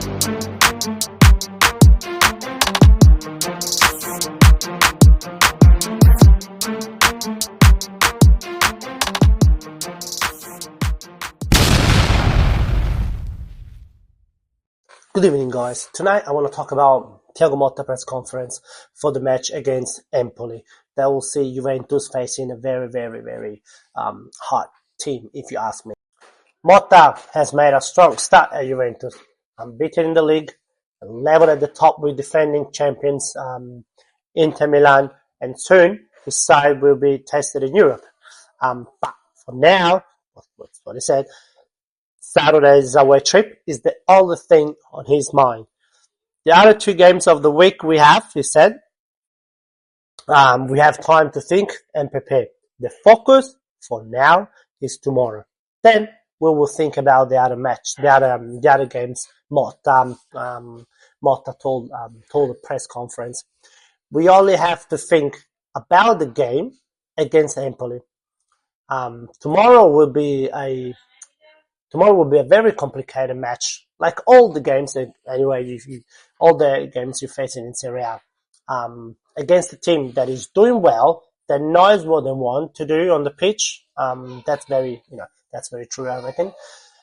Good evening, guys. Tonight I want to talk about Thiago Motta press conference for the match against Empoli. That will see Juventus facing a very hard team, if you ask me. Motta has made a strong start at Juventus, unbeaten in the league, level at the top with defending champions Inter Milan, and soon his side will be tested in Europe. But for now, what he said, Saturday's away trip is the only thing on his mind. The other 2 games of the week we have, he said, we have time to think and prepare. The focus for now is tomorrow. Then we will think about the other match, the other games. Motta told the press conference. We only have to think about the game against Empoli. Tomorrow will be a very complicated match, like all the games. Anyway, all the games you're facing in Serie A, against a team that is doing well, that knows what they want to do on the pitch. That's very true, I reckon.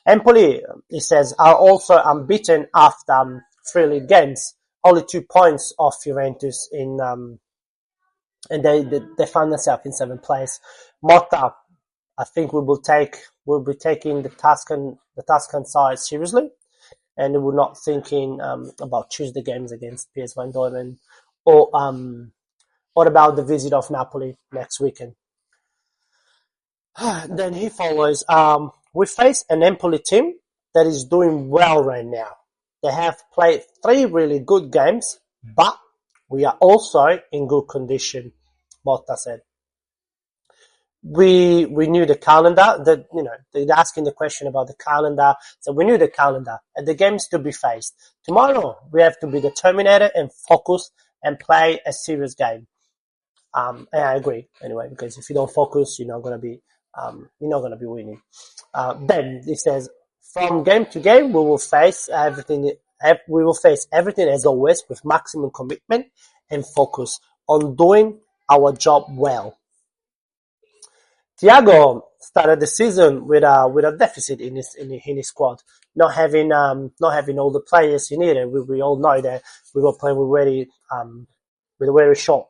Empoli, he says, are also unbeaten after 3 league games, only 2 points off Juventus and they find themselves in 7th place. Motta, I think we'll be taking the Tuscan side seriously, and we're not thinking about Tuesday games against PSV and Napoli, or about the visit of Napoli next weekend. Then he follows. We face an Empoli team that is doing well right now. They have played 3 really good games, but we are also in good condition, Motta said. We knew the calendar, they're asking the question about the calendar. So we knew the calendar and the games to be faced. Tomorrow, we have to be determined and focused and play a serious game. And I agree anyway, because if you don't focus, you're not going to be winning. Then it says, from game to game, we will face everything as always with maximum commitment and focus on doing our job well. Thiago started the season with a deficit in his squad, not having all the players he needed. We all know that we were playing with a very short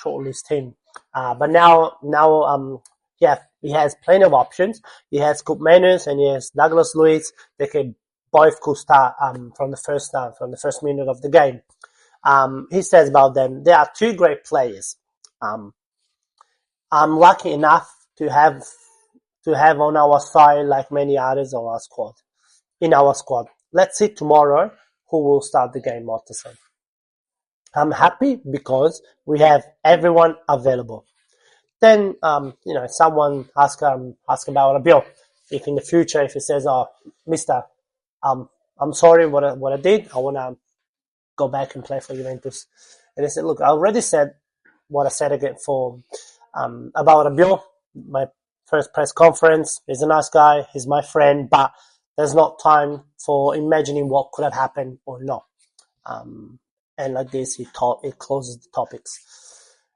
list team. But now he has plenty of options. He has Koopmanus and he has Douglas Luiz. They can both could start from the first minute of the game. He says about them, they are 2 great players. I'm lucky enough to have on our side like many others of our squad. In our squad. Let's see tomorrow who will start the game, Motta said. I'm happy because we have everyone available. Then someone asked about Rabiot. If in the future, if he says, "Oh, Mister, I'm sorry what I did. I wanna go back and play for Juventus," and he said, "Look, I already said what I said again about Rabiot. My first press conference. He's a nice guy. He's my friend, but there's not time for imagining what could have happened or not." And like this, it closes the topics.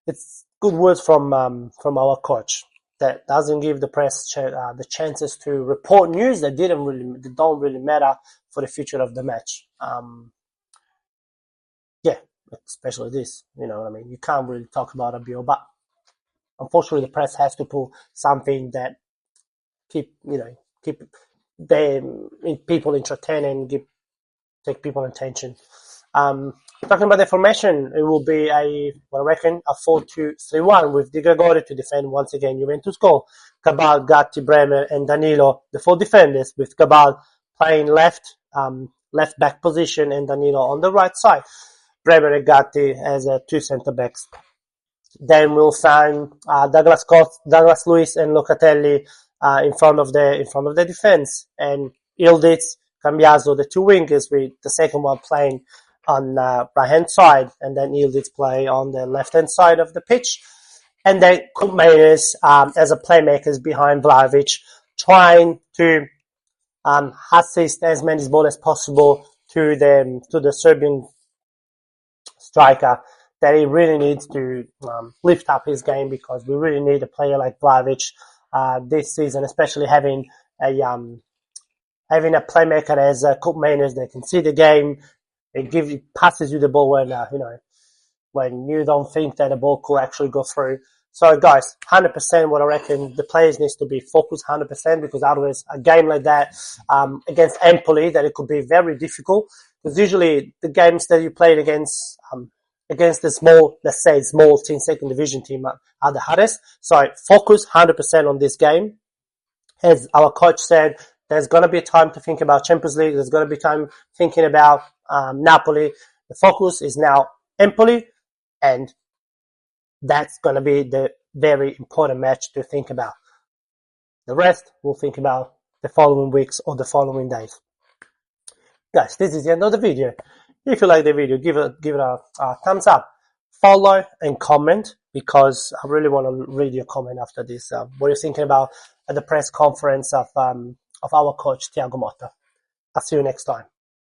It's good words from our coach that doesn't give the press the chances to report news that don't really matter for the future of the match. Especially this. You know what I mean? You can't really talk about Rabiot, but unfortunately, the press has to pull something that keep people entertained and take people attention. Talking about the formation, it will be a 4-2-3-1 with Di Gregorio to defend once again Juventus goal. Cabal, Gatti, Bremer, and Danilo, the 4 defenders, with Cabal playing left back position and Danilo on the right side. Bremer and Gatti as 2 centre backs. Then we'll find Douglas Luiz and Locatelli in front of the defense, and Ildiz, Cambiaso, the 2 wingers, with the second one playing on the right hand side, and then Ildiz play on the left hand side of the pitch, and then Koopmanus as a playmakers behind Vlahovic, trying to assist as many balls as possible to the Serbian striker that he really needs to lift up his game, because we really need a player like Vlahovic this season, especially having a playmaker as Cook Mainers that can see the game and passes you the ball when you don't think that the ball could actually go through. So guys, 100% what I reckon, the players needs to be focused 100%, because otherwise a game like that against Empoli, that it could be very difficult, because usually the games that you played against the small, let's say small team, second division team are the hardest. So focus 100% on this game. As our coach said, there's going to be time to think about Champions League. There's going to be time thinking about Napoli. The focus is now Empoli, and that's going to be the very important match to think about. The rest we'll think about the following weeks or the following days. Guys, this is the end of the video. If you like the video, give it a thumbs up, follow and comment, because I really want to read your comment after this. What you're thinking about at the press conference of our coach Thiago Motta. I'll see you next time.